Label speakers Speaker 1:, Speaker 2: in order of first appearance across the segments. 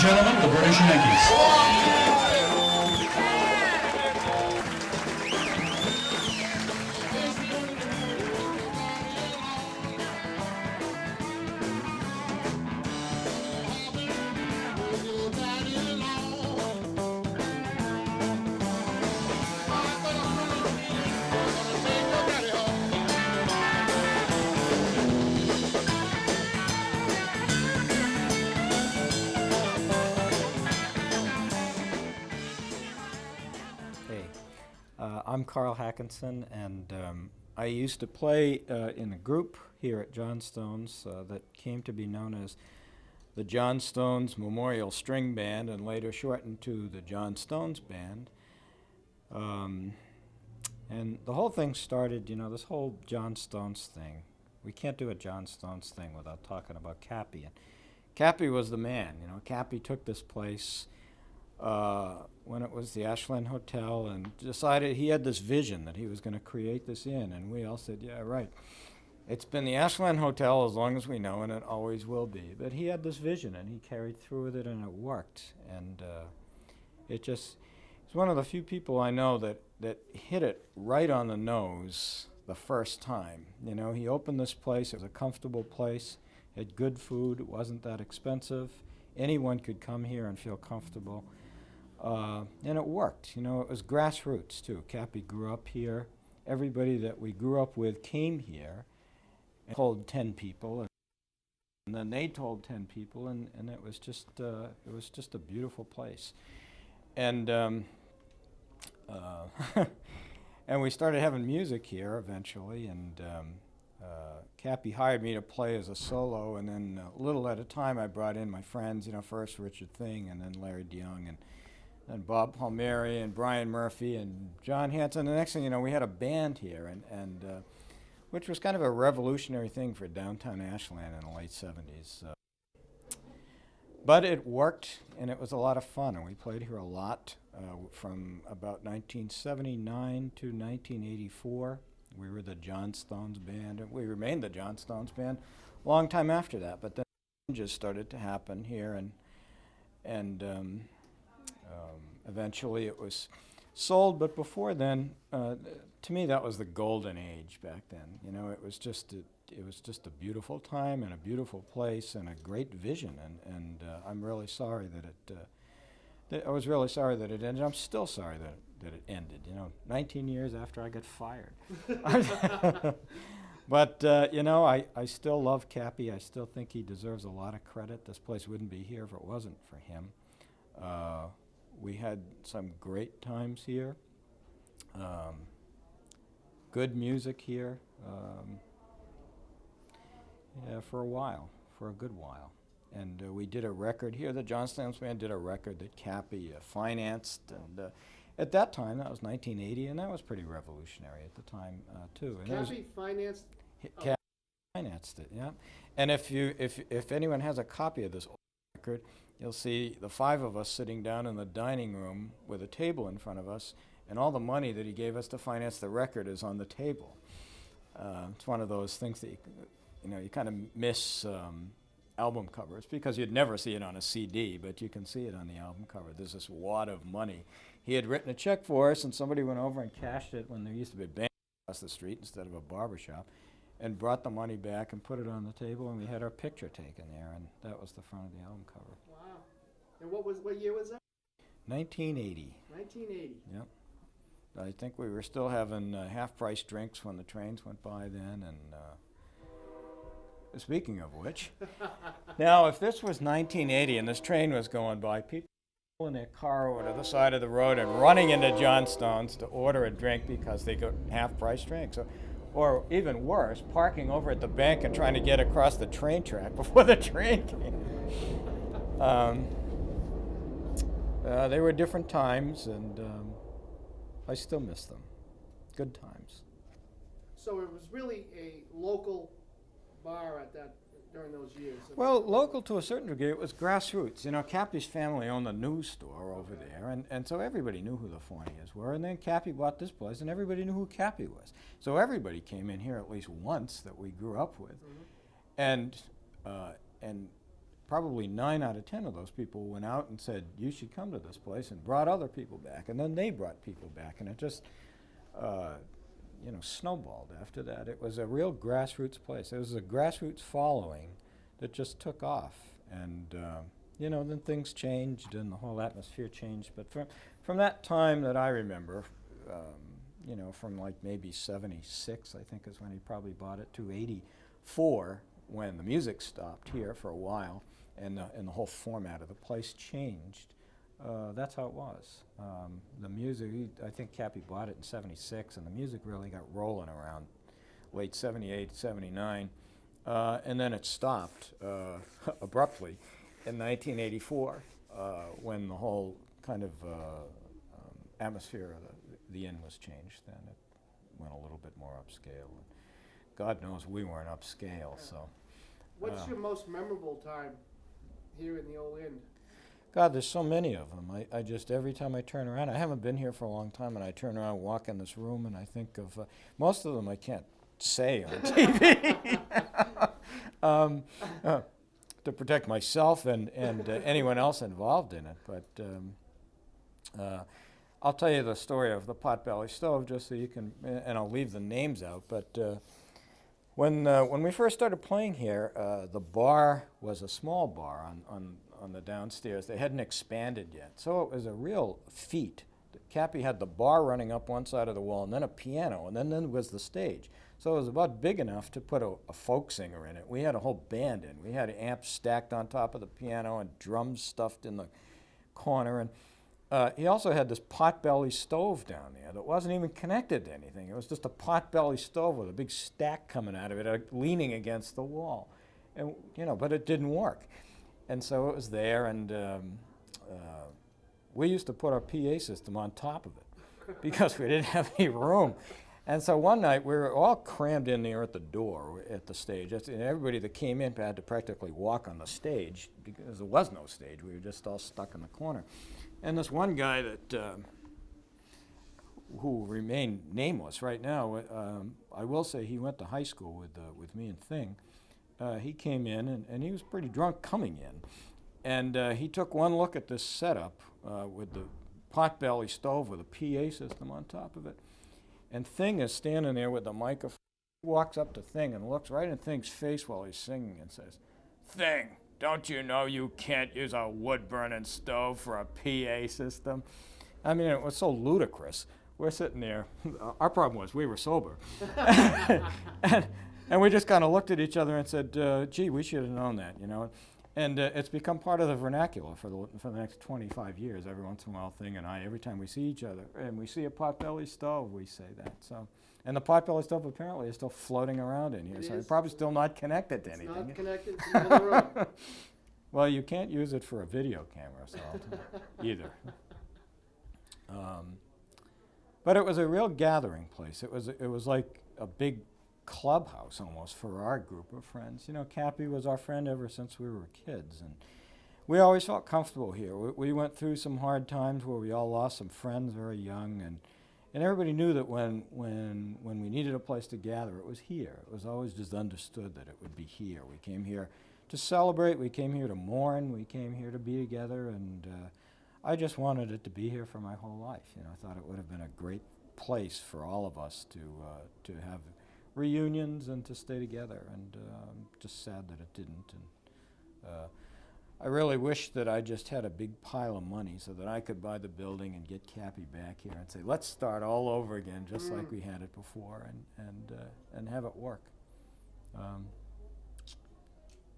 Speaker 1: gentlemen, the British Yankees.
Speaker 2: Hey, I'm Carl Hackinson, and I used to play in a group here at Johnstones that came to be known as the Johnstones Memorial String Band, and later shortened to the Johnstones Band. And the whole thing started, this whole Johnstones thing. We can't do a Johnstones thing without talking about Cappy. And Cappy was the man. Cappy took this place when it was the Ashland Hotel, and decided he had this vision that he was going to create this inn, and we all said, yeah, right. It's been the Ashland Hotel as long as we know, and it always will be. But he had this vision, and he carried through with it, and it worked. And it's one of the few people I know that hit it right on the nose the first time. He opened this place. It was a comfortable place. It had good food. It wasn't that expensive. Anyone could come here and feel comfortable. And it worked. It was grassroots, too. Cappy grew up here. Everybody that we grew up with came here and told 10 people. And then they told 10 people, and it was just a beautiful place. And and we started having music here eventually, and Cappy hired me to play as a solo, and then a little at a time I brought in my friends, first Richard Thing, and then Larry DeYoung, and Bob Palmieri, and Brian Murphy, and John Hanson. The next thing you know, we had a band here, and which was kind of a revolutionary thing for downtown Ashland in the late 70s. But it worked, and it was a lot of fun, and we played here a lot from about 1979 to 1984. We were the Johnstones Band, and we remained the Johnstones Band a long time after that, but then changes started to happen here, and eventually it was sold. But before then, to me, that was the golden age back then. It was just a beautiful time and a beautiful place and a great vision, and I'm really sorry I was really sorry that it ended. I'm still sorry that it ended. 19 years after I got fired. But I still love Cappy. I still think he deserves a lot of credit. This place wouldn't be here if it wasn't for him. We had some great times here. Good music here. For a good while. And we did a record here. The Johnstones Band did a record that Cappy financed. And at that time, that was 1980, and that was pretty revolutionary at the time, too. And
Speaker 3: Cappy financed?
Speaker 2: Cappy financed it, yeah. And if anyone has a copy of this old record, you'll see the 5 of us sitting down in the dining room with a table in front of us, and all the money that he gave us to finance the record is on the table. It's one of those things that you kind of miss album covers, because you'd never see it on a CD, but you can see it on the album cover. There's this wad of money. He had written a check for us, and somebody went over and cashed it when there used to be a bank across the street instead of a barber shop, and brought the money back and put it on the table, and we had our picture taken there, and that was the front of the album cover.
Speaker 3: Wow. And what year was that?
Speaker 2: 1980.
Speaker 3: 1980.
Speaker 2: Yep. I think we were still having half-price drinks when the trains went by then, and speaking of which, now if this was 1980 and this train was going by, people were pulling their car over to the side of the road and running into Johnstones to order a drink because they got half-price drinks. Or even worse, parking over at the bank and trying to get across the train track before the train came. They were different times, and I still miss them. Good times.
Speaker 3: So it was really a local bar during those years?
Speaker 2: Well, local to a certain degree. It was grassroots. Cappy's family owned the news store over there, and so everybody knew who the Fourniers were. And then Cappy bought this place, and everybody knew who Cappy was. So everybody came in here at least once that we grew up with. Mm-hmm. And probably 9 out of 10 of those people went out and said, you should come to this place, and brought other people back, and then they brought people back, and it just, snowballed after that. It was a real grassroots place. It was a grassroots following that just took off, and then things changed and the whole atmosphere changed. But from that time that I remember, from like maybe 76, I think is when he probably bought it, to 84, when the music stopped here for a while, and the whole format of the place changed. That's how it was. The music, I think Cappy bought it in 76, and the music really got rolling around late 78, 79, and then it stopped abruptly in 1984 when the whole kind of atmosphere of the inn was changed. Then it went a little bit more upscale. And God knows we weren't upscale, so.
Speaker 3: What's your most memorable time here in the old inn?
Speaker 2: God, there's so many of them. I just, every time I turn around, I haven't been here for a long time, and I turn around, walk in this room, and I think of, most of them I can't say on TV. To protect myself and anyone else involved in it. But I'll tell you the story of the potbelly stove, just so you can, and I'll leave the names out. But when we first started playing here, the bar was a small bar on the downstairs. They hadn't expanded yet, so it was a real feat. Cappy had the bar running up one side of the wall, and then a piano, and then was the stage. So it was about big enough to put a folk singer in it. We had a whole band in. We had amps stacked on top of the piano and drums stuffed in the corner. And he also had this potbelly stove down there that wasn't even connected to anything. It was just a potbelly stove with a big stack coming out of it, leaning against the wall. And but it didn't work. And so it was there, and we used to put our PA system on top of it because we didn't have any room. And so one night we were all crammed in there at the door at the stage. And everybody that came in had to practically walk on the stage because there was no stage. We were just all stuck in the corner. And this one guy that who remained nameless right now, I will say he went to high school with me and Thing. He came in, and he was pretty drunk coming in. And he took one look at this setup with the potbelly stove with a PA system on top of it. And Thing is standing there with the microphone. He walks up to Thing and looks right in Thing's face while he's singing and says, "Thing, don't you know you can't use a wood-burning stove for a PA system?" I mean, it was so ludicrous. We're sitting there. Our problem was we were sober. and we just kind of looked at each other and said, gee, we should have known that, And it's become part of the vernacular for the next 25 years. Every once in a while, Thing and I, every time we see each other and we see a potbelly stove, we say that. So, and the potbelly stove apparently is still floating around in here, so it's probably still not connected to anything.
Speaker 3: It's not connected to the other room.
Speaker 2: Well, you can't use it for a video camera, so either. But it was a real gathering place. It was like a big clubhouse almost for our group of friends. Cappy was our friend ever since we were kids, and we always felt comfortable here. We went through some hard times where we all lost some friends very young, and everybody knew that when we needed a place to gather, it was here. It was always just understood that it would be here. We came here to celebrate, we came here to mourn, we came here to be together, and I just wanted it to be here for my whole life. I thought it would have been a great place for all of us to have reunions and to stay together, and I'm just sad that it didn't. And I really wish that I just had a big pile of money so that I could buy the building and get Cappy back here and say, let's start all over again, just like we had it before, and have it work.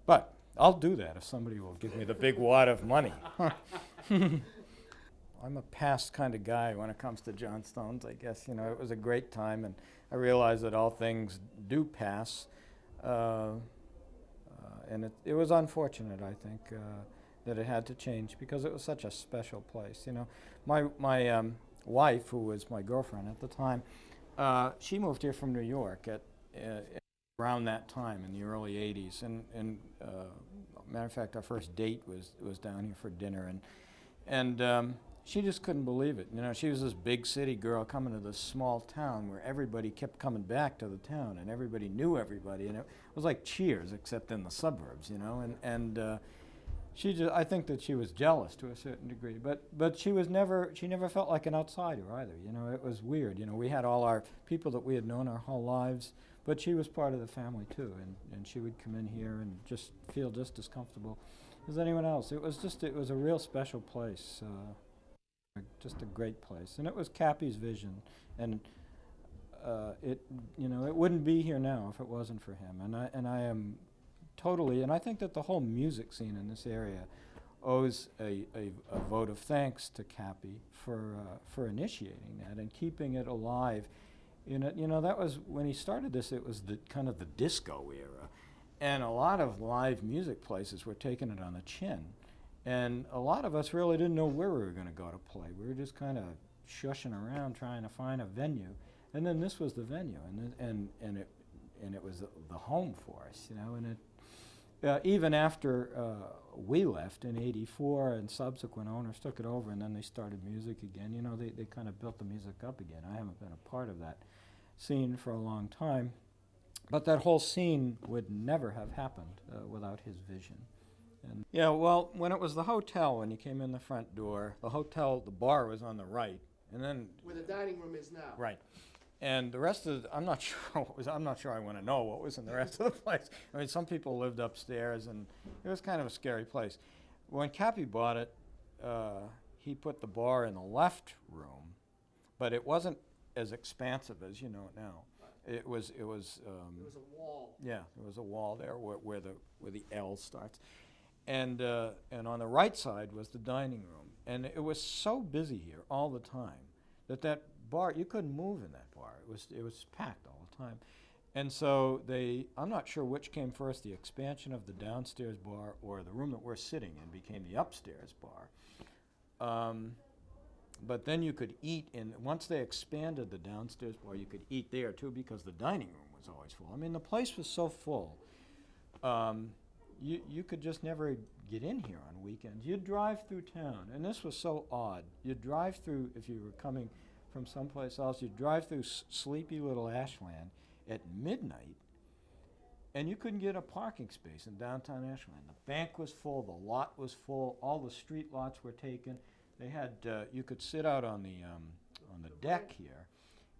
Speaker 2: But I'll do that if somebody will give me the big wad of money. I'm a past kind of guy when it comes to Johnstones, I guess. It was a great time, and I realize that all things do pass. And it was unfortunate, I think, that it had to change because it was such a special place. My wife, who was my girlfriend at the time, she moved here from New York at around that time in the early 80s. And matter of fact, our first date was down here for dinner, and she just couldn't believe it. She was this big city girl coming to this small town where everybody kept coming back to the town, and everybody knew everybody, and it was like Cheers, except in the suburbs, and I think that she was jealous to a certain degree, but she never felt like an outsider either. You know, it was weird. You know, we had all our people that we had known our whole lives, but she was part of the family too, and she would come in here and just feel just as comfortable as anyone else. It was a real special place, just a great place, and it was Cappy's vision, and it wouldn't be here now if it wasn't for him, and I am totally, and I think that the whole music scene in this area owes a vote of thanks to Cappy for initiating that and keeping it alive. You know, that was when he started this. It was the kind of the disco era, and a lot of live music places were taking it on the chin, and a lot of us really didn't know where we were going to go to play. We were just kind of shushing around trying to find a venue, and then this was the venue, and it was the home for us, you know, and it. Even after we left in '84 and subsequent owners took it over and then they started music again, you know, they kind of built the music up again. I haven't been a part of that scene for a long time, but that whole scene would never have happened without his vision. And yeah, well, when it was the hotel, when you came in the front door, the bar was on the right, and then
Speaker 3: Where the dining room is now.
Speaker 2: right. And the rest of I'm not sure I'm not sure I want to know what was in the rest of the place. I mean, some people lived upstairs, and it was kind of a scary place. When Cappy bought it, he put the bar in the left room, but it wasn't as expansive as you know it now. It was
Speaker 3: It was a wall.
Speaker 2: yeah, there was a wall there where the L starts, and on the right side was the dining room, and it was so busy here all the time that bar, you couldn't move in that bar. It was packed all the time. And so I'm not sure which came first, the expansion of the downstairs bar or the room that we're sitting in became the upstairs bar. But then you could eat once they expanded the downstairs bar, you could eat there too because the dining room was always full. I mean, the place was so full. You could just never get in here on weekends. You'd drive through town, and this was so odd. You'd drive through, if you were coming from someplace else, you'd drive through sleepy little Ashland at midnight, and you couldn't get a parking space in downtown Ashland. The bank was full, the lot was full, all the street lots were taken. They had, you could sit out on the deck here.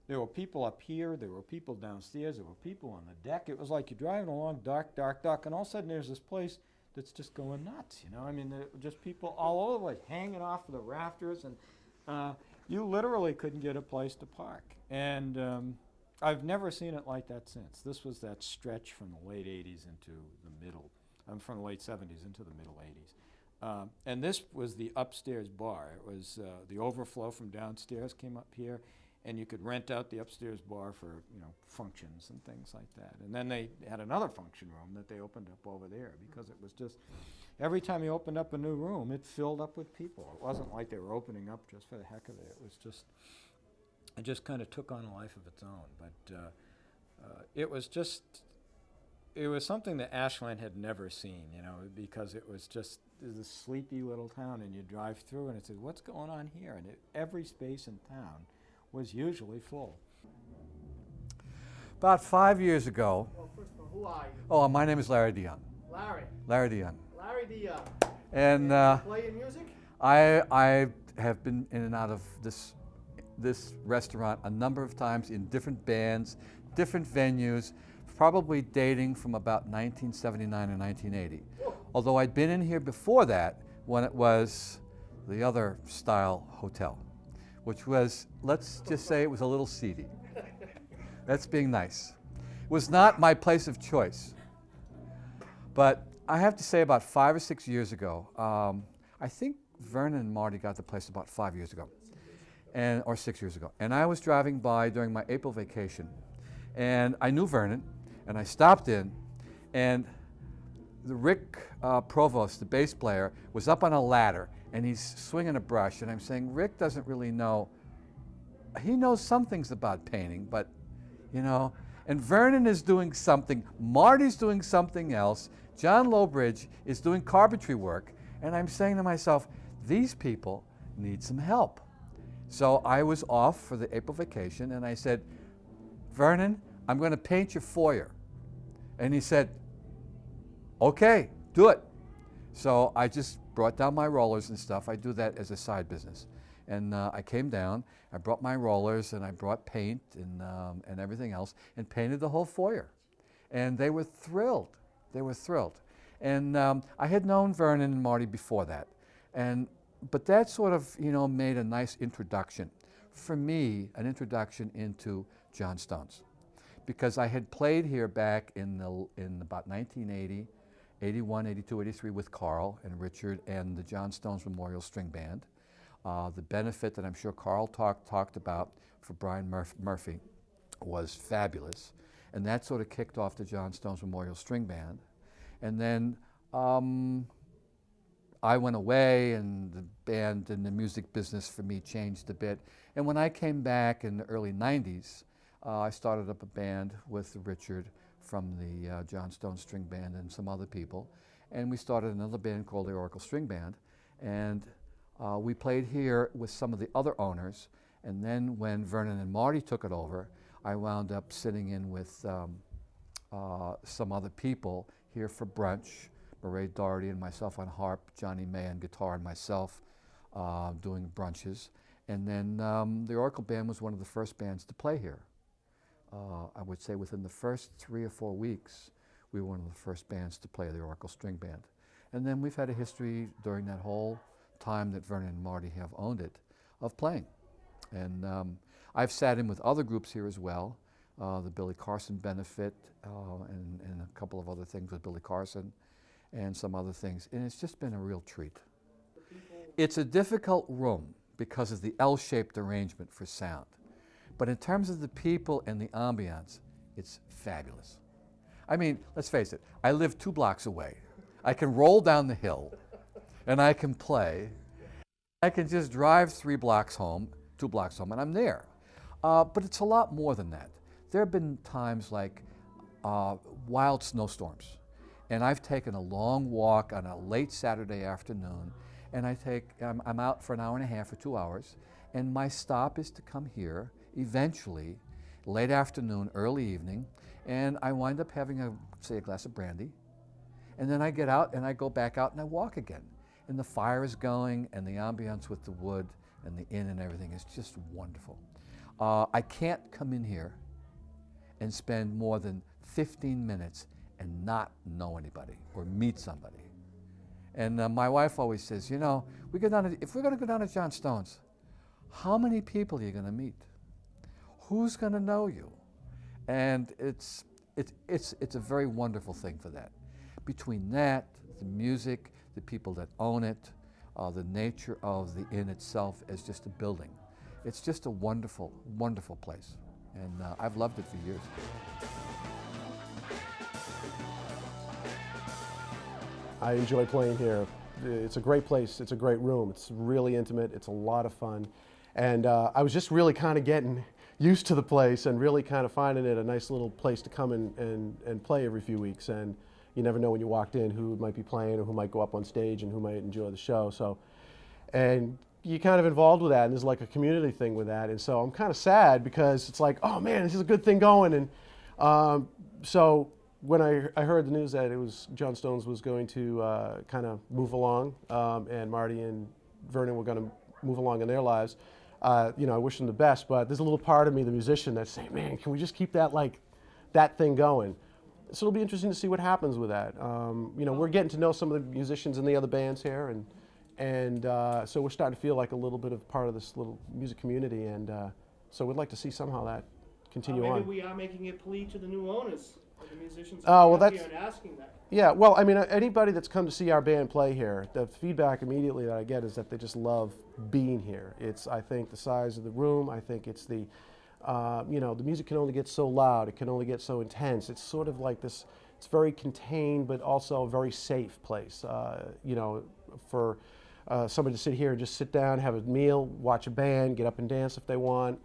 Speaker 2: There were people up here, there were people downstairs, there were people on the deck. It was like you're driving along, dark, dark, dark, and all of a sudden there's this place that's just going nuts, you know? I mean, there were just people all over the place, hanging off the rafters, and you literally couldn't get a place to park. And I've never seen it like that since. This was that stretch from the late 80s into the middle, from the late 70s into the middle 80s. And this was the upstairs bar. It was the overflow from downstairs came up here, and you could rent out the upstairs bar for, you know, functions and things like that. And then they had another function room that they opened up over there because it was just, every time you opened up a new room, it filled up with people. It wasn't like they were opening up just for the heck of it. It was just, it just kind of took on a life of its own. But it was just, it was something that Ashland had never seen, you know, because it was just this sleepy little town, and you drive through and it said, what's going on here? And every space in town was usually full.
Speaker 4: About 5 years ago.
Speaker 3: Well, first of all, who are you?
Speaker 4: Oh, my name is Larry Dion.
Speaker 3: Larry.
Speaker 4: Larry Dion.
Speaker 3: Larry Dion.
Speaker 4: And
Speaker 3: You playing music?
Speaker 4: I have been in and out of this restaurant a number of times in different bands, different venues, probably dating from about 1979 or 1980.
Speaker 3: Whoa.
Speaker 4: Although I'd been in here before that when it was the other style hotel, which was, let's just say it was a little seedy. That's being nice. It was not my place of choice. But I have to say about 5 or 6 years ago, I think Vernon and Marty got the place about 5 years ago, or 6 years ago. And I was driving by during my April vacation, and I knew Vernon, and I stopped in, and the Rick Provost, the bass player, was up on a ladder, and he's swinging a brush, and I'm saying, Rick doesn't really know. He knows some things about painting, but, you know, and Vernon is doing something, Marty's doing something else, John Lowbridge is doing carpentry work, and I'm saying to myself, these people need some help. So I was off for the April vacation, and I said, Vernon, I'm going to paint your foyer. And he said, okay, do it. So I just brought down my rollers and stuff. I do that as a side business. And I came down, I brought my rollers, and I brought paint and everything else, and painted the whole foyer. And they were thrilled. They were thrilled. And I had known Vernon and Marty before that. But that sort of, made a nice introduction. For me, an introduction into Johnstones. Because I had played here back in about 1980, 81, 82, 83 with Carl and Richard and the Johnstones Memorial String Band. The benefit that I'm sure Carl talked about for Brian Murphy was fabulous. And that sort of kicked off the Johnstones Memorial String Band. And then I went away, and the band and the music business for me changed a bit. And when I came back in the early 90s, I started up a band with Richard from the Johnstones String Band and some other people. And we started another band called the Oracle String Band. And we played here with some of the other owners. And then when Vernon and Marty took it over, I wound up sitting in with some other people here for brunch. Murray Doherty and myself on harp, Johnny May on guitar, and myself doing brunches. And then the Oracle Band was one of the first bands to play here. I would say within the first 3 or 4 weeks, we were one of the first bands to play the Oracle String Band. And then we've had a history during that whole time that Vernon and Marty have owned it of playing. And I've sat in with other groups here as well, the Billy Carson Benefit and a couple of other things with Billy Carson and some other things. And it's just been a real treat. It's a difficult room because of the L-shaped arrangement for sound. But in terms of the people and the ambiance, it's fabulous. I mean, let's face it, I live 2 blocks away. I can roll down the hill and I can play. I can just drive 3 blocks home, 2 blocks home, and I'm there. But it's a lot more than that. There have been times like wild snowstorms, and I've taken a long walk on a late Saturday afternoon, and I'm out for an hour and a half or 2 hours, and my stop is to come here eventually, late afternoon, early evening, and I wind up having say a glass of brandy, and then I get out and I go back out and I walk again. And the fire is going, and the ambiance with the wood and the inn and everything is just wonderful. I can't come in here and spend more than 15 minutes and not know anybody or meet somebody. And my wife always says, if we're going to go down to Johnstones, how many people are you going to meet? Who's going to know you? And it's a very wonderful thing for that. Between that, the music, the people that own it, the nature of the inn itself as just a building. It's just a wonderful, wonderful place. And I've loved it for years.
Speaker 5: I enjoy playing here. It's a great place. It's a great room. It's really intimate. It's a lot of fun. And I was just really kind of getting used to the place and really kind of finding it a nice little place to come and play every few weeks. And you never know when you walked in who might be playing or who might go up on stage and who might enjoy the show. So, and you're kind of involved with that, and there's like a community thing with that. And so I'm kind of sad because it's like, oh man, this is a good thing going. And so when I heard the news that it was Johnstones was going to kind of move along, and Marty and Vernon were going to move along in their lives, I wish them the best. But there's a little part of me, the musician, that's saying, man, can we just keep that thing going? So it'll be interesting to see what happens with that. We're getting to know some of the musicians in the other bands here, and so we're starting to feel like a little bit of part of this little music community, and so we'd like to see somehow that continue on.
Speaker 3: Maybe we are making a plea to the new owners of the musicians
Speaker 5: well,
Speaker 3: here and asking that.
Speaker 5: Yeah, well, I mean, anybody that's come to see our band play here, the feedback immediately that I get is that they just love being here. It's, I think, the size of the room. I think it's the music can only get so loud. It can only get so intense. It's sort of like this, it's very contained, but also a very safe place, for somebody to sit here and just sit down, have a meal, watch a band, get up and dance if they want.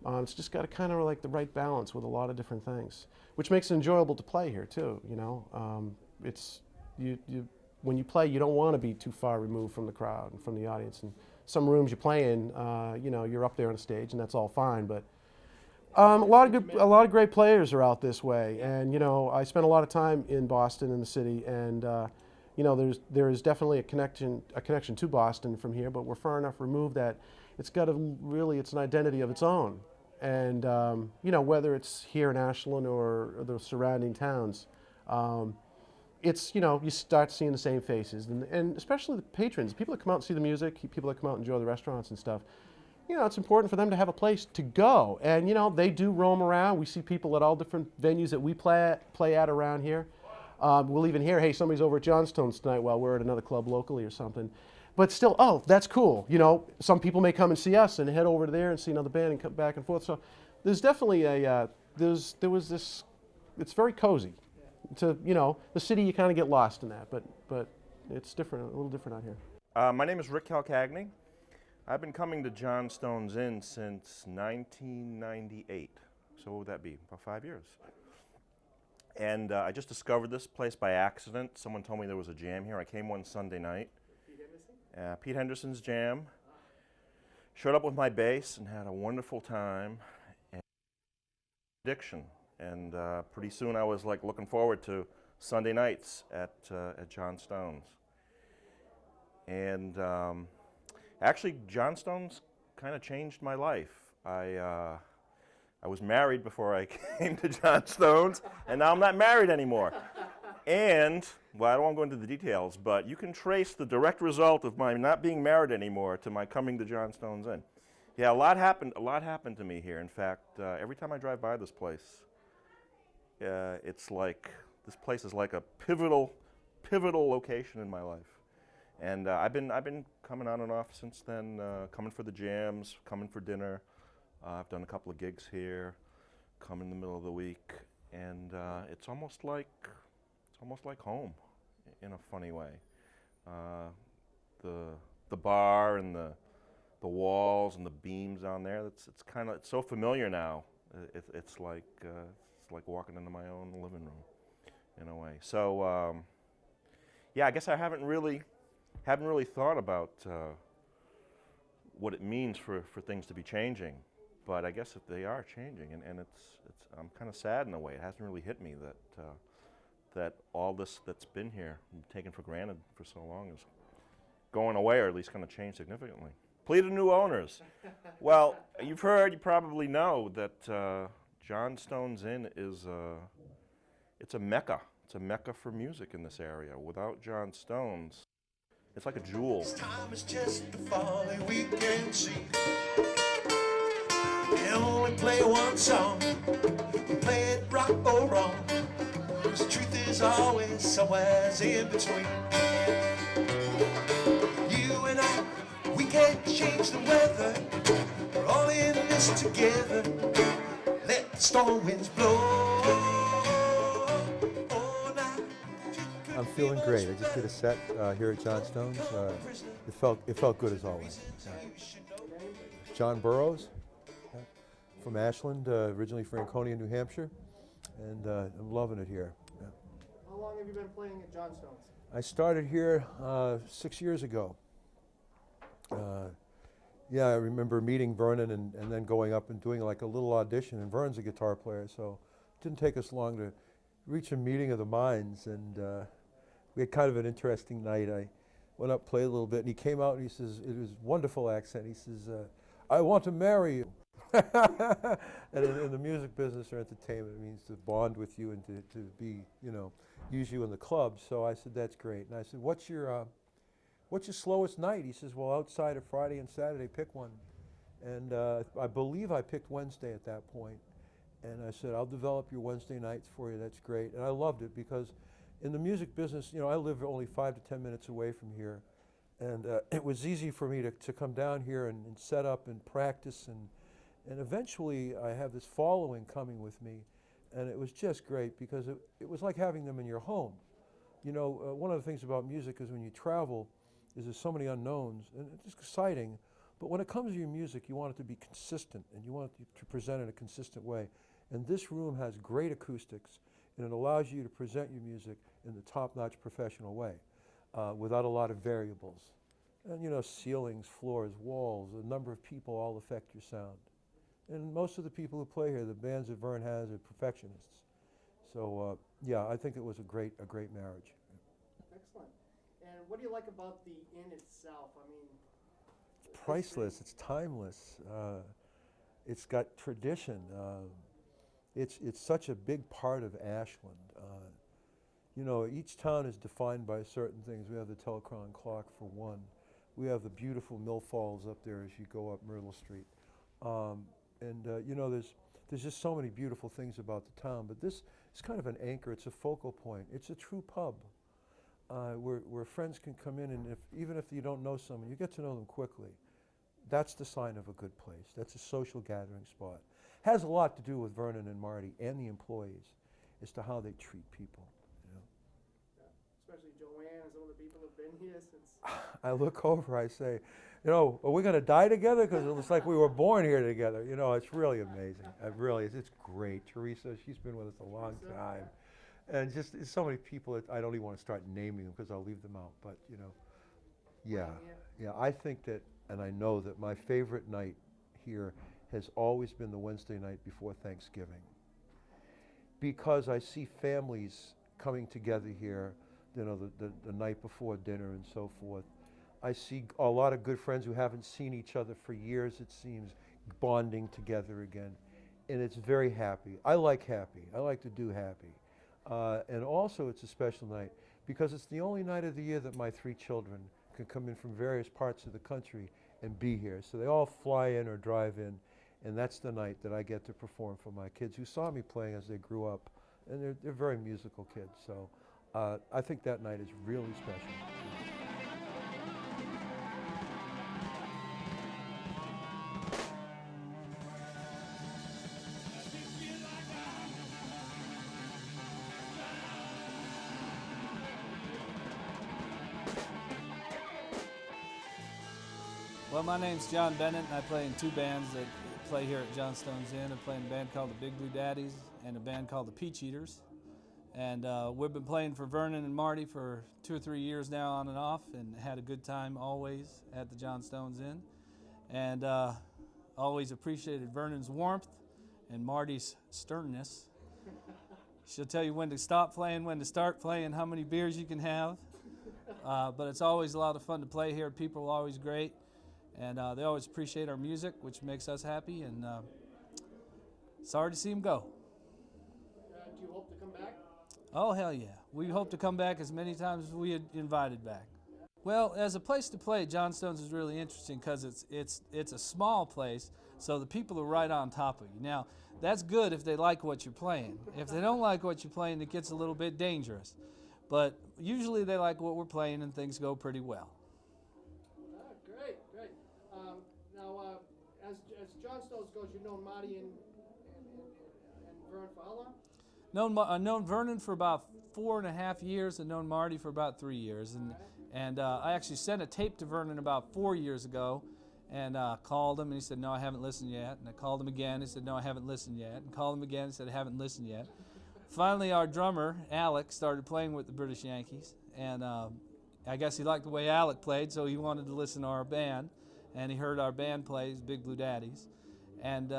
Speaker 5: It's just got a kind of like the right balance with a lot of different things, which makes it enjoyable to play here too. It's when you play, you don't want to be too far removed from the crowd and from the audience. And some rooms you play in, you're up there on stage, and that's all fine. But a lot of great players are out this way, and I spent a lot of time in Boston in the city, and you know, there is definitely a connection to Boston from here, but we're far enough removed that it's got it's an identity of its own. And you know, whether it's here in Ashland or the surrounding towns, it's, you know, you start seeing the same faces, and especially the patrons, people that come out and see the music, people that come out and enjoy the restaurants and stuff. You know, it's important for them to have a place to go, and you know, they do roam around. We see people at all different venues that we play at around here. We'll even hear, hey, somebody's over at Johnstones tonight while we're at another club locally or something. But still, oh, that's cool. You know, some people may come and see us and head over to there and see another band and come back and forth. So there's definitely there was this, it's very cozy. To, you know, the city, you kind of get lost in that, but it's different, a little different out here.
Speaker 6: My name is Rick Calcagni. I've been coming to Johnstones Inn since 1998. So what would that be? About 5 years. And I just discovered this place by accident. Someone told me there was a jam here. I came one Sunday night. Pete Henderson's jam. Showed up with my bass and had a wonderful time. And addiction. And pretty soon I was like looking forward to Sunday nights at Johnstones. And actually, Johnstones kind of changed my life. I was married before I came to Johnstones, and now I'm not married anymore. And, well, I don't want to go into the details, but you can trace the direct result of my not being married anymore to my coming to Johnstones Inn. Yeah, a lot happened to me here. In fact, every time I drive by this place, it's like, this place is like a pivotal location in my life. And I've been coming on and off since then, coming for the jams, coming for dinner. I've done a couple of gigs here, come in the middle of the week, and it's almost like home in a funny way. The bar and the walls and the beams on there, it's so familiar now. It's like walking into my own living room, in a way. So yeah, I guess I haven't really thought about what it means for things to be changing, but I guess if they are changing, and I'm kind of sad in a way. It hasn't really hit me that all this that's been here, taken for granted for so long, is going away, or at least going to change significantly. Plea to new owners. Well, you probably know that Johnstones Inn is it's a mecca. It's a mecca for music in this area. Without Johnstones, it's like a jewel.
Speaker 7: This time is just the folly we can see. We only play one song. We play it rock or wrong. 'Cause the truth is always somewhere in between. You and I, we can't change the weather. We're all in this together. Let the storm winds blow.
Speaker 8: I'm feeling great. I just did a set here at Johnstones. It felt good as always. John Burroughs, from Ashland, originally Franconia, New Hampshire, and I'm loving it here.
Speaker 3: How long have you been playing at Johnstones?
Speaker 8: I started here 6 years ago. Yeah, I remember meeting Vernon and then going up and doing like a little audition, and Vernon's a guitar player, so it didn't take us long to reach a meeting of the minds, and we had kind of an interesting night. I went up, played a little bit, and he came out and he says, it was a wonderful accent, he says, I want to marry you. And in the music business or entertainment, it means to bond with you and to be, you know, use you in the club. So I said, that's great. And I said, what's your slowest night? He says, well, outside of Friday and Saturday, pick one. And I believe I picked Wednesday at that point. And I said, I'll develop your Wednesday nights for you. That's great. And I loved it because in the music business, you know, I live only 5 to 10 minutes away from here. And it was easy for me to come down here and set up and practice. And eventually I have this following coming with me. And it was just great because it was like having them in your home. You know, one of the things about music is when you travel is there's so many unknowns, and it's exciting. But when it comes to your music, you want it to be consistent, and you want it to present in a consistent way. And this room has great acoustics, and it allows you to present your music in the top-notch professional way without a lot of variables. And you know, ceilings, floors, walls, the number of people all affect your sound. And most of the people who play here, the bands that Vern has, are perfectionists. So yeah, I think it was a great marriage.
Speaker 3: Excellent. what do you like about the inn itself? I mean,
Speaker 8: It's priceless. It's timeless. It's got tradition. It's such a big part of Ashland. You know, each town is defined by certain things. We have the Telecron clock for one. We have the beautiful Mill Falls up there as you go up Myrtle Street. You know, there's just so many beautiful things about the town, but this is kind of an anchor. It's a focal point. It's a true pub where friends can come in, and even if you don't know someone, you get to know them quickly. That's the sign of a good place. That's a social gathering spot. Has a lot to do with Vernon and Marty and the employees as to how they treat people. You know?
Speaker 3: especially Joanne and some of the people who've been here since.
Speaker 8: I look over, I say, you know, are we going to die together? Because it looks like we were born here together. You know, it's really amazing. It really is. It's great. Teresa, she's been with us a long time. And just so many people that I don't even want to start naming them because I'll leave them out. But, you know, yeah, I think that, and I know that my favorite night here has always been the Wednesday night before Thanksgiving. Because I see families coming together here, you know, the night before dinner and so forth. I see a lot of good friends who haven't seen each other for years, it seems, bonding together again. And it's very happy. I like happy. I like to do happy. And also it's a special night because it's the only night of the year that my 3 children can come in from various parts of the country and be here. So they all fly in or drive in, and that's the night that I get to perform for my kids who saw me playing as they grew up. And they're very musical kids, so I think that night is really special.
Speaker 9: Well, my name's John Bennett, and I play in 2 bands that play here at Johnstones Inn. I play in a band called the Big Blue Daddies and a band called the Peach Eaters. And we've been playing for Vernon and Marty for 2 or 3 years now on and off, and had a good time always at the Johnstones Inn. And always appreciated Vernon's warmth and Marty's sternness. She'll tell you when to stop playing, when to start playing, how many beers you can have. But it's always a lot of fun to play here. People are always great. And they always appreciate our music, which makes us happy, and sorry to see them go.
Speaker 3: Do you hope to come back?
Speaker 9: Oh, hell yeah. We hope to come back as many times as we had invited back. Well, as a place to play, Johnstones is really interesting because it's a small place, so the people are right on top of you. Now, that's good if they like what you're playing. If they don't like what you're playing, it gets a little bit dangerous. But usually they like what we're playing, and things go pretty well.
Speaker 3: Great. Now, as Johnstones goes, you've known Marty and Vern for how long?
Speaker 9: I've known Vernon for about 4.5 years and known Marty for about 3 years. And I actually sent a tape to Vernon about 4 years ago and called him, and he said, no, I haven't listened yet. And I called him again, he said, no, I haven't listened yet. And called him again, he said, I haven't listened yet. Finally, our drummer, Alec, started playing with the British Yankees, and I guess he liked the way Alec played, so he wanted to listen to our band, and he heard our band play, Big Blue Daddies, and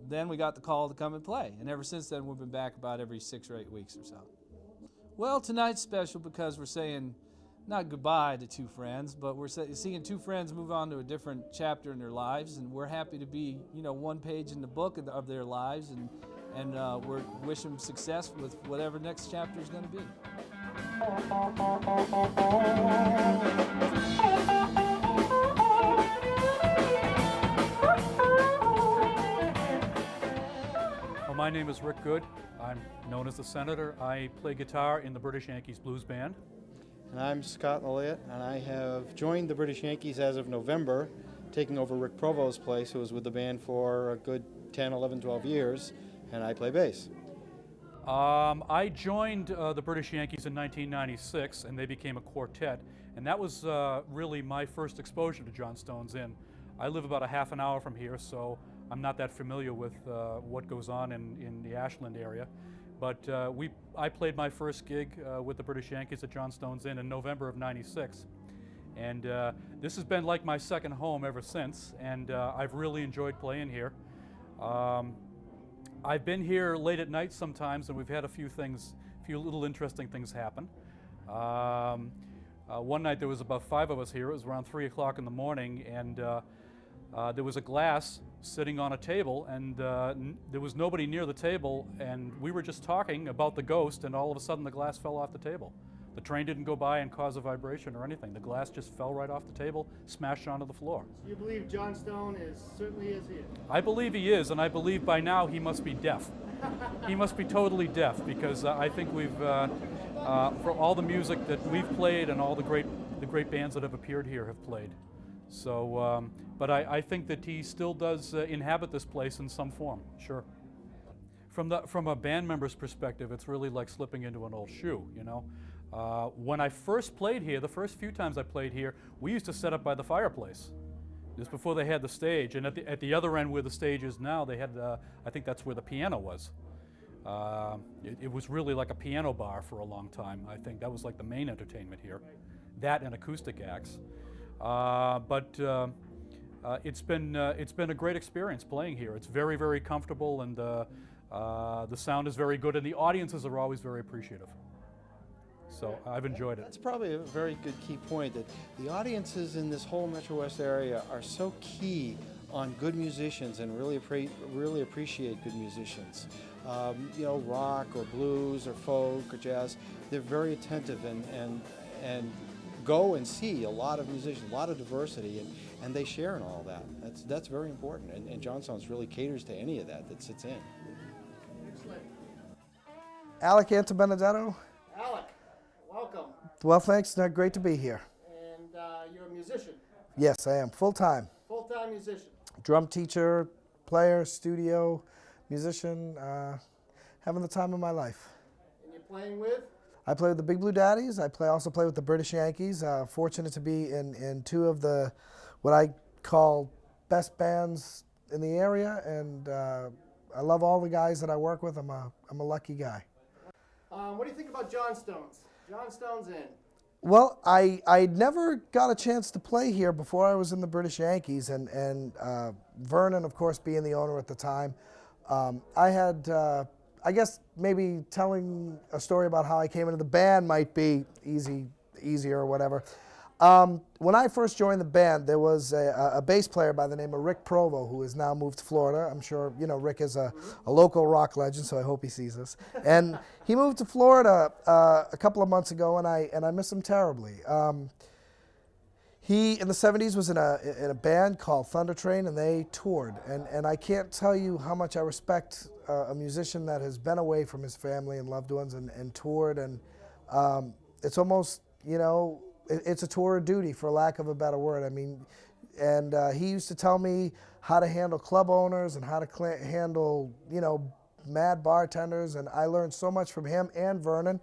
Speaker 9: then we got the call to come and play, and ever since then we've been back about every 6 or 8 weeks or so. Well, tonight's special because we're saying not goodbye to 2 friends, but we're seeing 2 friends move on to a different chapter in their lives, and we're happy to be, you know, one page in the book of their lives, and we wish them success with whatever next chapter is going to be.
Speaker 1: Well, my name is Rick Good. I'm known as the Senator. I play guitar in the British Yankees Blues Band.
Speaker 10: And I'm Scott Elliott, and I have joined the British Yankees as of November, taking over Rick Provost's place, who was with the band for a good 10, 11, 12 years, and I play bass.
Speaker 1: I joined the British Yankees in 1996, and they became a quartet, and that was really my first exposure to Johnstones Inn. I live about a half an hour from here, so I'm not that familiar with what goes on in the Ashland area. But I played my first gig with the British Yankees at Johnstones Inn in November of '96. And this has been like my second home ever since, and I've really enjoyed playing here. I've been here late at night sometimes, and we've had a few little interesting things happen. One night there was about 5 of us here. It was around 3 o'clock in the morning, and there was a glass sitting on a table, and there was nobody near the table, and we were just talking about the ghost, and all of a sudden the glass fell off the table. The train didn't go by and cause a vibration or anything. The glass just fell right off the table, smashed onto the floor.
Speaker 3: So you believe John Stone certainly is here?
Speaker 1: I believe he is, and I believe by now he must be deaf. He must be totally deaf, because I think we've, for all the music that we've played and all the great bands that have appeared here have played. So, but I think that he still does inhabit this place in some form, sure. From a band member's perspective, it's really like slipping into an old shoe, you know. When I first played here, the first few times I played here, we used to set up by the fireplace, just before they had the stage. And at the other end where the stage is now, they had, I think that's where the piano was. It was really like a piano bar for a long time. I think that was like the main entertainment here. That and acoustic acts. But it's been a great experience playing here. It's very, very comfortable, and the sound is very good, and the audiences are always very appreciative. So I've enjoyed it.
Speaker 10: That's probably a very good key point, that the audiences in this whole Metro West area are so key on good musicians and really appreciate good musicians. You know, rock or blues or folk or jazz, they're very attentive and go and see a lot of musicians, a lot of diversity, and they share in all that. That's very important, and Johnstones really caters to any of that sits in.
Speaker 3: Excellent.
Speaker 11: Alec Antobenedetto.
Speaker 3: Alec, welcome.
Speaker 11: Well, thanks. Great to be here.
Speaker 3: And you're a musician,
Speaker 11: Yes, I am. Full-time.
Speaker 3: full-time musician.
Speaker 11: Drum teacher, player, studio, musician, having the time of my life.
Speaker 3: And you're playing with?
Speaker 11: I play with the Big Blue Daddies. I also play with the British Yankees. Fortunate to be in two of the, what I call best bands in the area, and I love all the guys that I work with. I'm a lucky guy.
Speaker 3: What do you think about Johnstones? Johnstones in.
Speaker 11: Well, I never got a chance to play here before I was in the British Yankees, and Vernon, of course, being the owner at the time, I had, I guess maybe telling a story about how I came into the band might be easier or whatever. When I first joined the band, there was a bass player by the name of Rick Provo, who has now moved to Florida. I'm sure, you know, Rick is a local rock legend, so I hope he sees this. And he moved to Florida a couple of months ago, and I miss him terribly. He, in the 70s, was in a band called Thunder Train, and they toured. And I can't tell you how much I respect a musician that has been away from his family and loved ones and toured. And it's almost, you know, it's a tour of duty, for lack of a better word. I mean, and he used to tell me how to handle club owners and how to handle, you know, mad bartenders. And I learned so much from him and Vernon,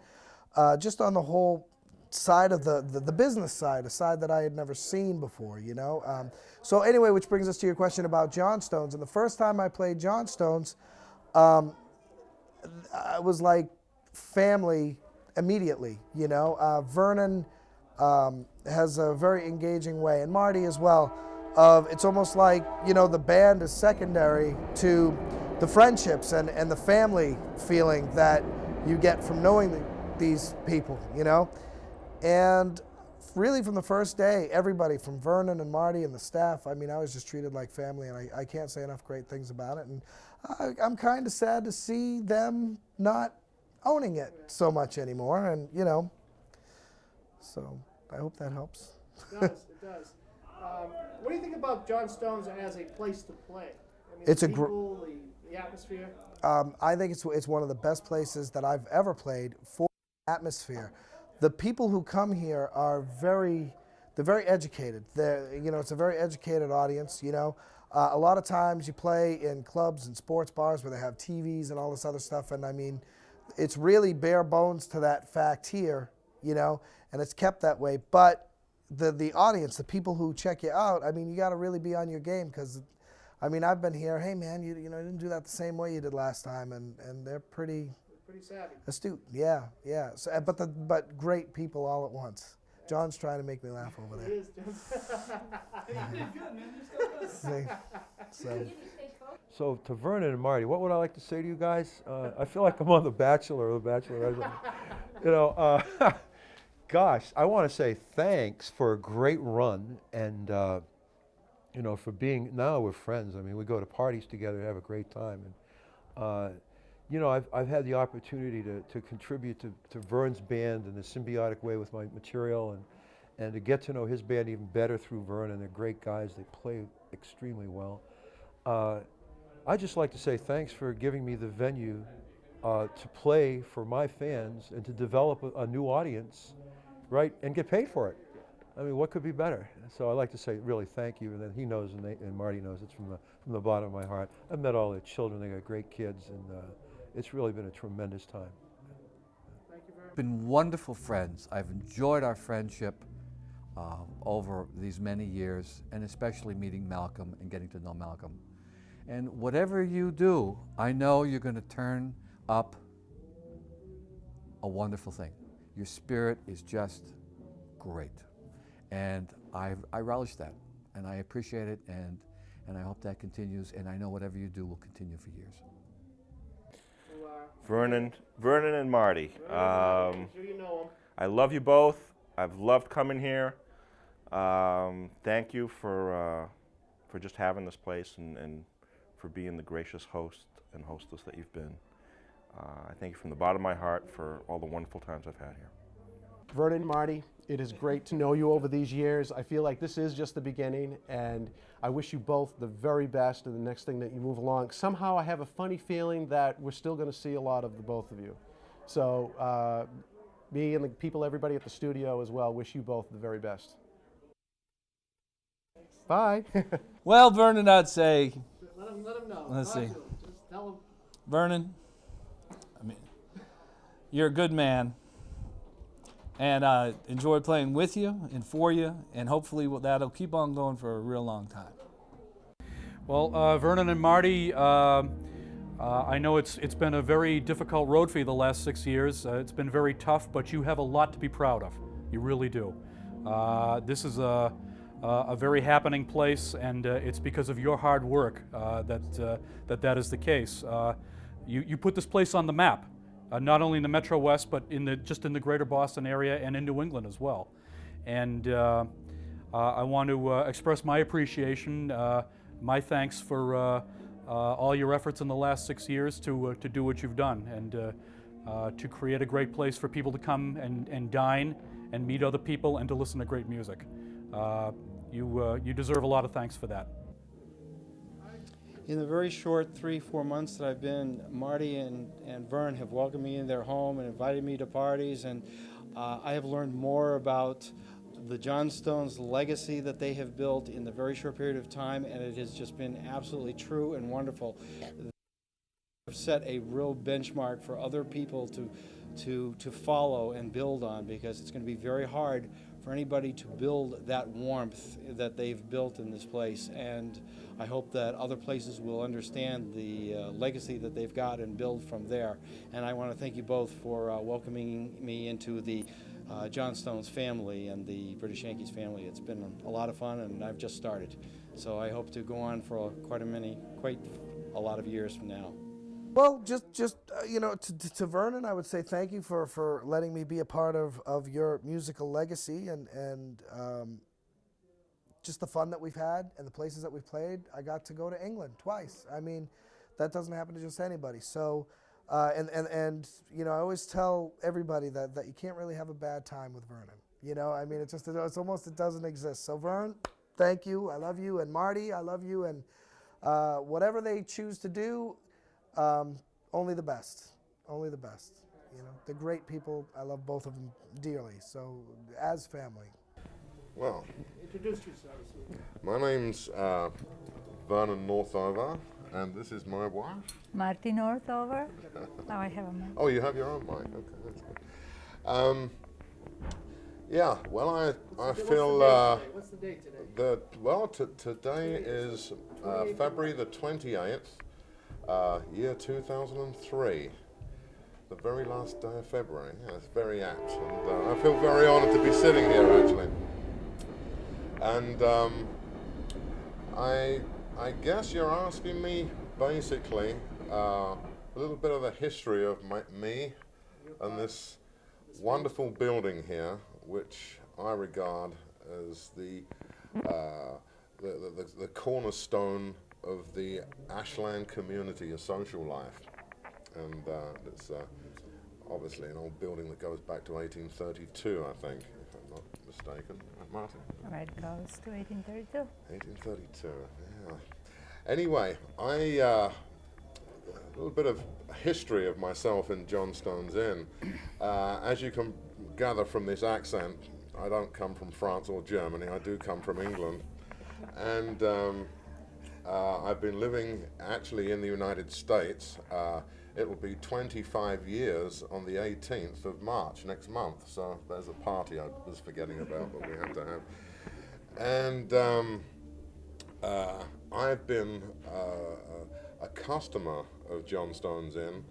Speaker 11: just on the whole side of the business side, a side that I had never seen before, you know. So anyway, which brings us to your question about Johnstones. And the first time I played Johnstones, I was like family immediately, you know. Vernon has a very engaging way, and Marty as well, it's almost like, you know, the band is secondary to the friendships and the family feeling that you get from knowing these people, you know. And really from the first day, everybody from Vernon and Marty and the staff, I mean, I was just treated like family, and I can't say enough great things about it. And I'm kind of sad to see them not owning it so much anymore, and, you know, so I hope that helps.
Speaker 3: It does, it does. What do you think about Johnstones as a place to play? I mean,
Speaker 11: It's
Speaker 3: the
Speaker 11: a
Speaker 3: people, the atmosphere?
Speaker 11: I think it's one of the best places that I've ever played for atmosphere. The people who come here are they're very educated. You know, it's a very educated audience, you know. A lot of times you play in clubs and sports bars where they have TVs and all this other stuff, and I mean, it's really bare bones to that fact here, you know, and it's kept that way. But the audience, the people who check you out, I mean, you got to really be on your game, because, I mean, I've been here, hey man, you know, you didn't do that the same way you did last time, and they're pretty
Speaker 3: savvy.
Speaker 11: astute. Yeah, yeah. So, but great people all at once. John's trying to make me laugh over there.
Speaker 3: He is, John.
Speaker 8: So to Vernon and Marty, what would I like to say to you guys? I feel like I'm on The Bachelor or The Bachelorette. You know, gosh, I want to say thanks for a great run, and you know, for being, now we're friends. I mean, we go to parties together, have a great time, and you know, I've had the opportunity to contribute to Vern's band in a symbiotic way with my material, and to get to know his band even better through Vern, and they're great guys. They play extremely well. I'd just like to say thanks for giving me the venue to play for my fans and to develop a new audience, right, and get paid for it. I mean, what could be better? So I'd like to say really thank you, and then he knows, and Marty knows, it's from the bottom of my heart. I've met all their children. They got great kids, and it's really been a tremendous time.
Speaker 3: Thank you very much.
Speaker 4: Been wonderful friends. I've enjoyed our friendship over these many years, and especially meeting Malcolm and getting to know Malcolm. And whatever you do, I know you're going to turn up a wonderful thing. Your spirit is just great. And I relish that, and I appreciate it, and I hope that continues, and I know whatever you do will continue for years.
Speaker 6: Vernon and Marty.
Speaker 3: Sure you know 'em.
Speaker 6: I love you both. I've loved coming here. Thank you for just having this place and for being the gracious host and hostess that you've been. I thank you from the bottom of my heart for all the wonderful times I've had here.
Speaker 5: Vernon, Marty, it is great to know you over these years. I feel like this is just the beginning, and I wish you both the very best in the next thing that you move along. Somehow I have a funny feeling that we're still going to see a lot of the both of you. So me and the people, everybody at the studio as well, wish you both the very best. Bye.
Speaker 9: Well, Vernon, I'd say,
Speaker 3: Let him know.
Speaker 9: Let's
Speaker 3: Talk
Speaker 9: see.
Speaker 3: to him. Just tell him.
Speaker 9: Vernon, I mean, you're a good man. And I enjoy playing with you and for you, and hopefully that'll keep on going for a real long time.
Speaker 1: Well, Vernon and Marty, I know it's been a very difficult road for you the last 6 years. It's been very tough, but you have a lot to be proud of. You really do. This is a very happening place, and it's because of your hard work that is the case. You put this place on the map. Not only in the Metro West, but just in the greater Boston area and in New England as well. And I want to express my appreciation, my thanks for all your efforts in the last 6 years to do what you've done, and to create a great place for people to come and dine and meet other people and to listen to great music. You deserve a lot of thanks for that.
Speaker 10: In the very short 3-4 months that I've been, Marty and Vern have welcomed me in their home and invited me to parties, and I have learned more about the Johnstones legacy that they have built in the very short period of time, and it has just been absolutely true and wonderful. They've set a real benchmark for other people to follow and build on, because it's going to be very hard for anybody to build that warmth that they've built in this place. And I hope that other places will understand the legacy that they've got and build from there. And I want to thank you both for welcoming me into the Johnstones family and the British Yankees family. It's been a lot of fun, and I've just started. So I hope to go on for quite a lot of years from now.
Speaker 11: Well, just you know, to Vernon, I would say thank you for letting me be a part of your musical legacy, and just the fun that we've had and the places that we've played. I got to go to England twice. I mean, that doesn't happen to just anybody. So, and you know, I always tell everybody that you can't really have a bad time with Vernon. You know, I mean, it's almost, it doesn't exist. So Vern, thank you. I love you. And Marty, I love you. And whatever they choose to do, only the best. Only the best. You know, they're great people. I love both of them dearly. So, as family.
Speaker 12: Well,
Speaker 3: Introduce yourself.
Speaker 12: my name's Vernon Northover, and this is my wife.
Speaker 13: Marty Northover. Now I have a mic.
Speaker 12: Oh, you have your own mic. Okay, that's good. Yeah. Well, I feel
Speaker 3: What's the date today?
Speaker 12: Today is February the 28th. Year 2003, the very last day of February. Yeah, it's very apt, and I feel very honoured to be sitting here actually. And I guess you're asking me basically a little bit of the history of me and this wonderful building here, which I regard as the cornerstone of the Ashland community of social life. And it's obviously an old building that goes back to 1832, I think, if I'm not mistaken. Martin?
Speaker 13: Right, goes to 1832.
Speaker 12: 1832, yeah. Anyway, a little bit of history of myself in Johnstones Inn. As you can gather from this accent, I don't come from France or Germany, I do come from England. And I've been living actually in the United States. It will be 25 years on the 18th of March next month, so there's a party I was forgetting about, but we have to have. And I've been a customer of Johnstones Inn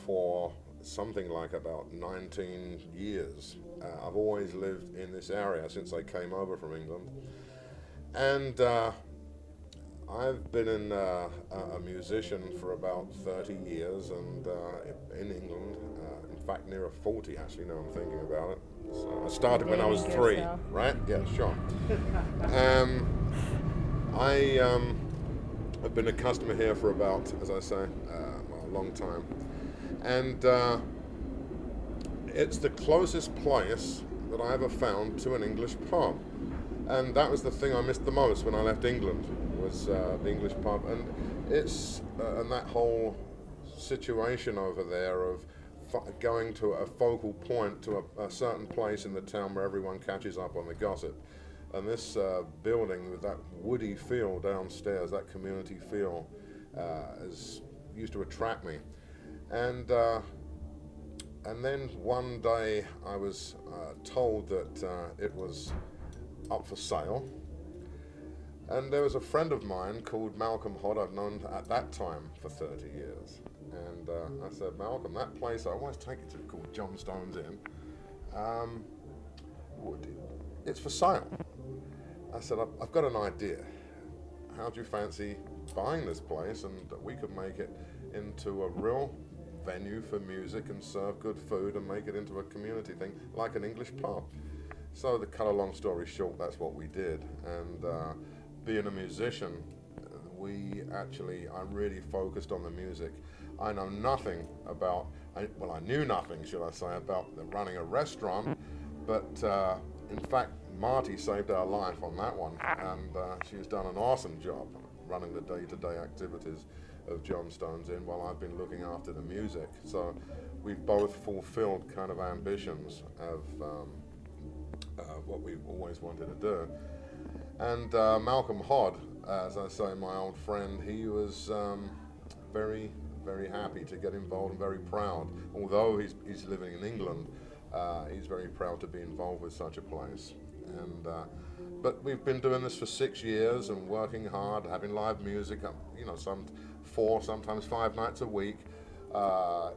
Speaker 12: for something like about 19 years. I've always lived in this area since I came over from England. And I've been a musician for about 30 years, and in England, in fact near 40 actually, now I'm thinking about it. So I started when I was 3, right? Yeah, sure. I've been a customer here for about, as I say, a long time. And it's the closest place that I ever found to an English pub. And that was the thing I missed the most when I left England, was the English pub. And it's, and that whole situation over there of going to a focal point, to a certain place in the town where everyone catches up on the gossip. And this building with that woody feel downstairs, that community feel, used to attract me. And then one day I was told that it was up for sale. And there was a friend of mine called Malcolm Hodd, I've known at that time for 30 years. And I said, Malcolm, that place I always take you to, called Johnstones Inn, it's for sale. I said, I've got an idea. How do you fancy buying this place, and we could make it into a real venue for music and serve good food and make it into a community thing like an English pub. So to cut a long story short, that's what we did. And being a musician, I really focused on the music. I know nothing about, well, I knew nothing, should I say, about running a restaurant, but in fact, Marty saved our life on that one, and she's done an awesome job running the day-to-day activities of Johnstones Inn while I've been looking after the music. So we've both fulfilled kind of ambitions of what we always wanted to do. And Malcolm Hodd, as I say, my old friend, he was very, very happy to get involved and very proud. Although he's living in England, he's very proud to be involved with such a place. And but we've been doing this for 6 years and working hard, having live music, you know, some 4, sometimes 5 nights a week.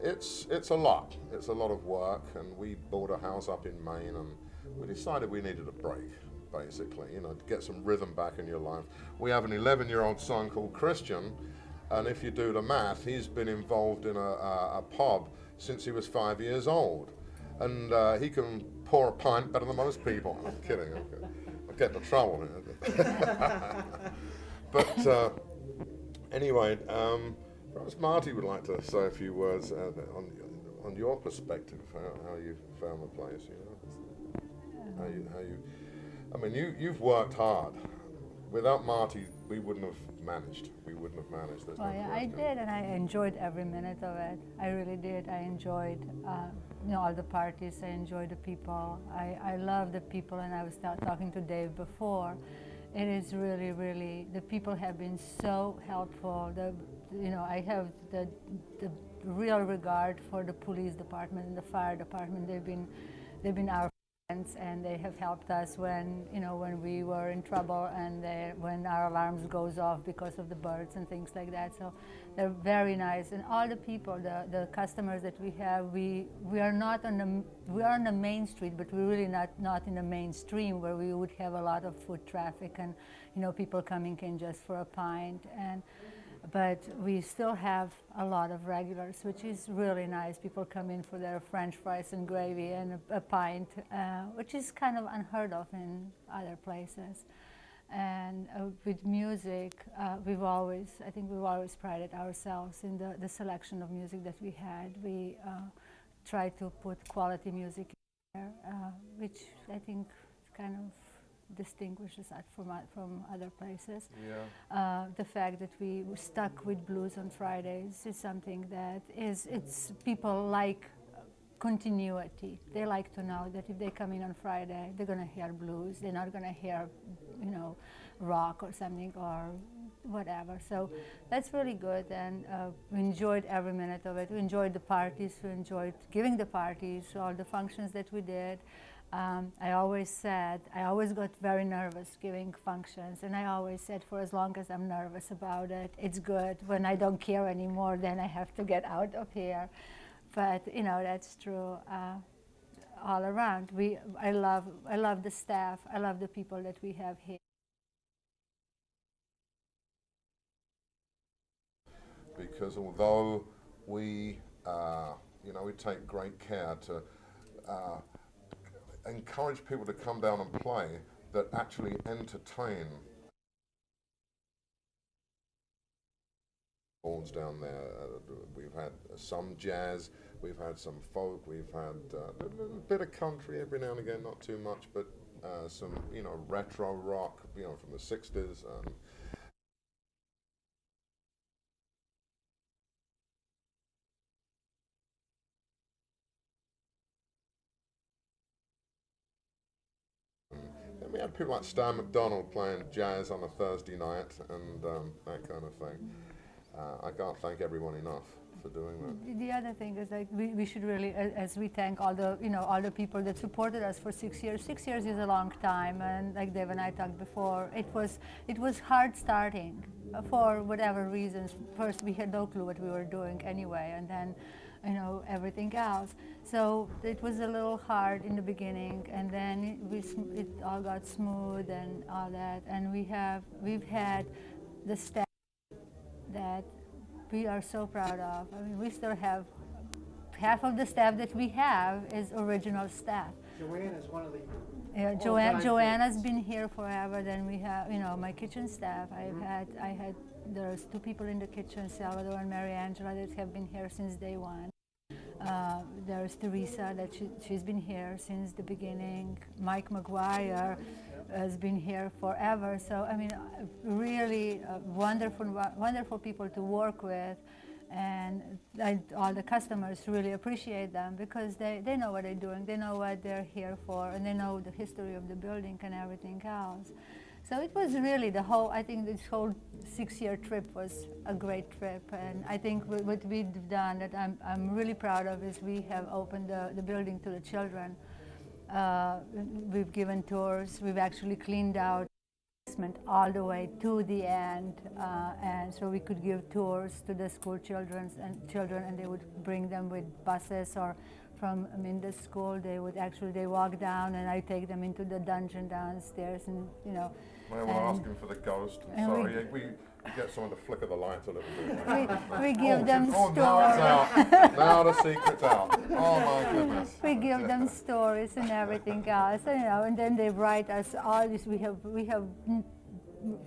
Speaker 12: It's a lot. It's a lot of work, and we bought a house up in Maine, and we decided we needed a break, basically, you know, to get some rhythm back in your life. We have an 11-year-old son called Christian, and if you do the math, he's been involved in a pub since he was 5 years old. And he can pour a pint better than most people. I'm kidding. I'll get into trouble here. But anyway, perhaps Marty would like to say a few words on your perspective, how you found the place. You know, how you. I mean, you've worked hard. Without Marty, we wouldn't have managed. We wouldn't have managed.
Speaker 13: Well, yeah, I did, and I enjoyed every minute of it. I really did. I enjoyed, you know, all the parties. I enjoyed the people. I love the people, and I was talking to Dave before. It is really, really, the people have been so helpful. You know, I have the real regard for the police department and the fire department. They've been our friends, and they have helped us when, you know, when we were in trouble, and when our alarms goes off because of the birds and things like that. So they're very nice, and all the people, the customers that we have, we are not on the main street, but we're really not in the mainstream where we would have a lot of foot traffic and, you know, people coming in just for a pint. but we still have a lot of regulars, which is really nice. People come in for their French fries and gravy and a pint, which is kind of unheard of in other places. And with music, I think we've always prided ourselves in the selection of music that we had. We tried to put quality music in there, which I think kind of distinguishes us from other places.
Speaker 6: Yeah.
Speaker 13: The fact that we were stuck with blues on Fridays is something that people like continuity. They like to know that if they come in on Friday, they're going to hear blues. They're not going to hear, rock or something or whatever. So that's really good, and we enjoyed every minute of it. We enjoyed the parties. We enjoyed giving the parties, all the functions that we did. I always got very nervous giving functions, and I always said, for as long as I'm nervous about it, it's good. When I don't care anymore, then I have to get out of here. But that's true all around. I love the staff. I love the people that we have here.
Speaker 12: Because although we take great care to encourage people to come down and play, that actually entertain. Horns down there. We've had some jazz, we've had some folk, we've had a little bit of country every now and again, not too much, but some retro rock, from the 60s. We had people like Stan McDonald playing jazz on a Thursday night and that kind of thing. I can't thank everyone enough for doing that.
Speaker 13: The other thing is we should really, as we thank all the people that supported us for 6 years. 6 years is a long time, and like Dave and I talked before, it was hard starting for whatever reasons. First, we had no clue what we were doing anyway, and then everything else. So it was a little hard in the beginning, and then it all got smooth and all that. And we've had the staff that we are so proud of. I mean, we still have half of the staff that we have is original staff.
Speaker 3: Joanne is one of the.
Speaker 13: Yeah, Joanna's been here forever. Then we have, my kitchen staff. There's 2 people in the kitchen, Salvador and Mary Angela, that have been here since day one. There's Teresa, that she's been here since the beginning. Mike McGuire has been here forever. So, I mean, really wonderful people to work with. And all the customers really appreciate them because they know what they're doing, they know what they're here for, and they know the history of the building and everything else. So it was really I think this whole 6-year trip was a great trip. And I think what we've done that I'm really proud of is we have opened the building to the children. We've given tours, we've actually cleaned out all the way to the end, and so we could give tours to the school children, and they would bring them with buses or from the school. They walk down, and I take them into the dungeon downstairs, and
Speaker 12: We're asking for the ghost. I'm sorry, we get someone to flicker the lights a little bit.
Speaker 13: We give them stories.
Speaker 12: Now it's out. Now the secret's out. Oh my goodness.
Speaker 13: We give them stories and everything else, and then they write us all this. We have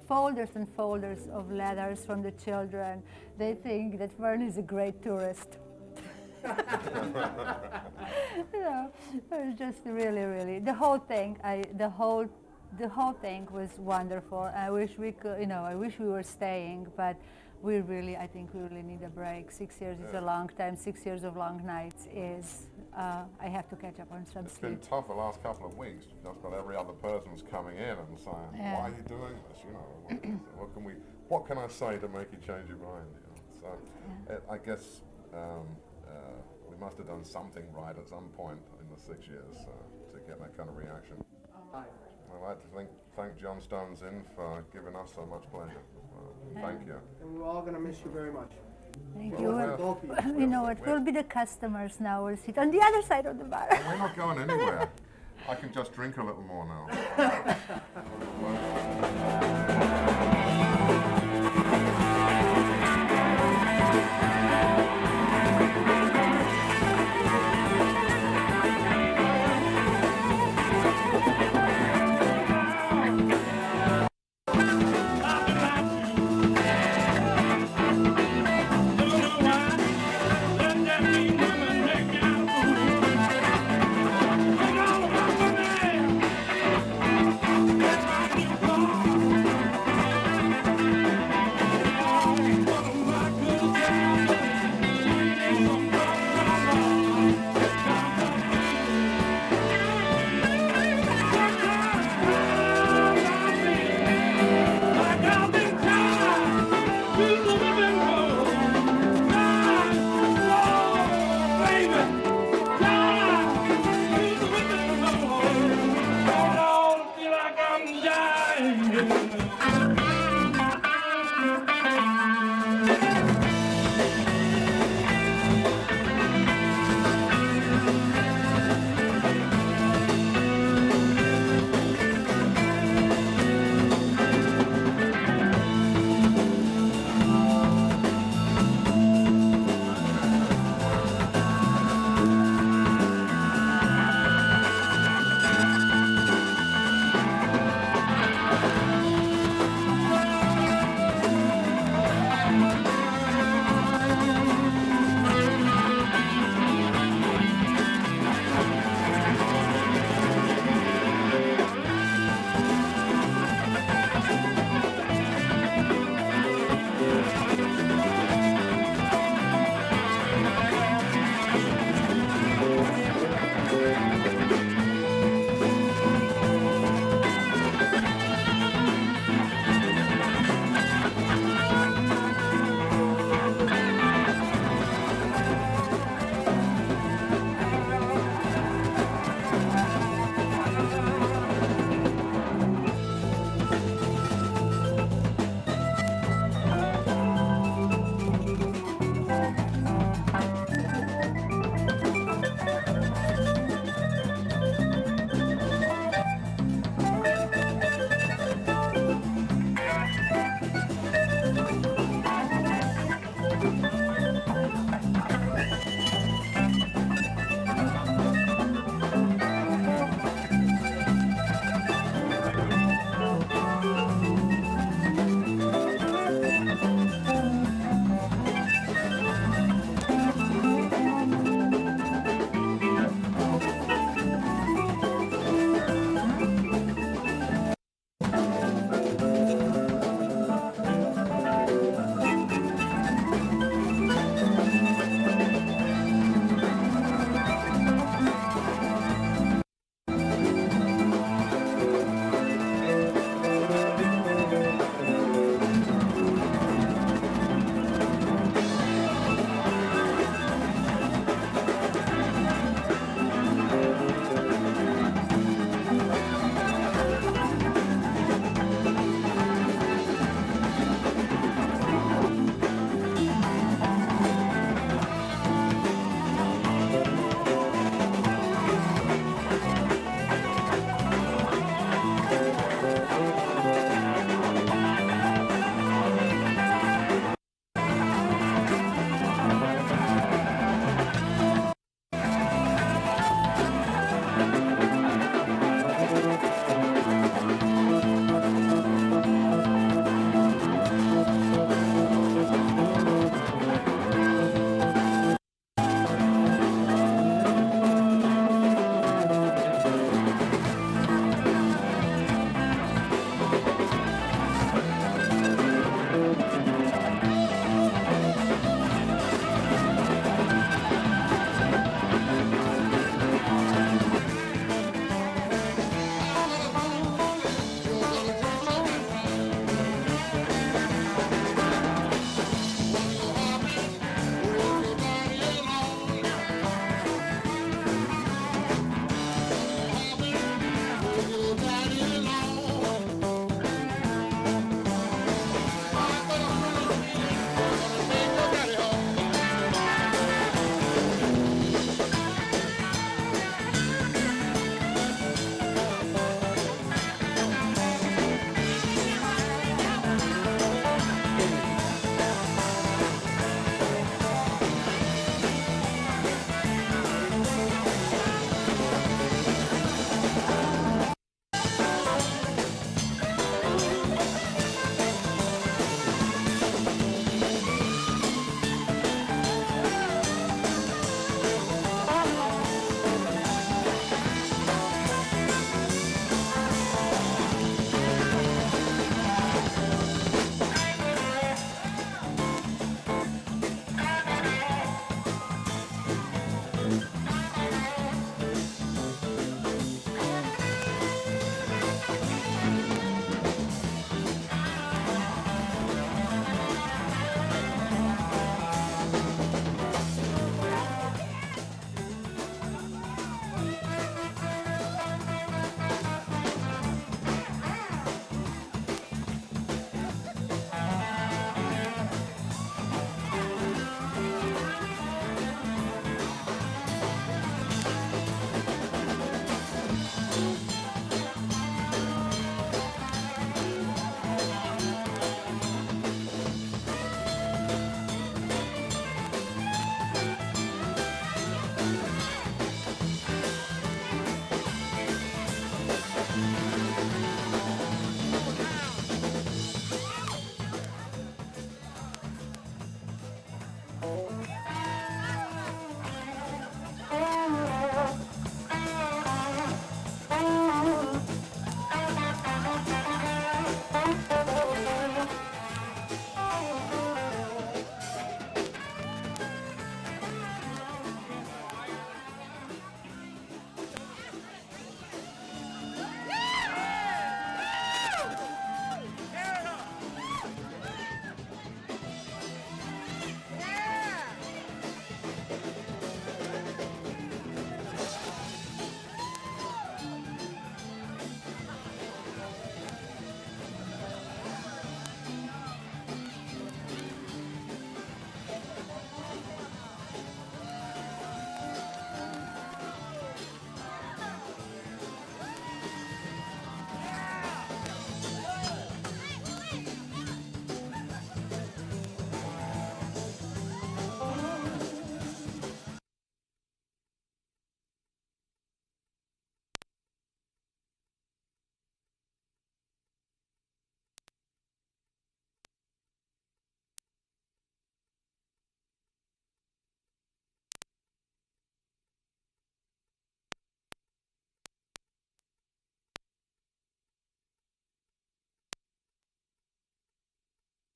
Speaker 13: folders and folders of letters from the children. They think that Vern is a great tourist. It was just really the whole thing. The whole thing was wonderful. I wish we could, I wish we were staying, but I think we really need a break. 6 years is a long time. 6 years of long nights is, I have to catch up on some sleep.
Speaker 12: It's been tough the last couple of weeks. Just about every other person's coming in and saying, why are you doing this? What can I say to make you change your mind? So I guess we must have done something right at some point in the 6 years to get that kind of reaction. I'd like to thank Johnstones Inn for giving us so much pleasure. Thank you.
Speaker 3: And we're all going to miss you very much.
Speaker 13: Thank you. You know what? We'll be the customers now. We'll sit on the other side of the bar.
Speaker 12: We're not going anywhere. I can just drink a little more now.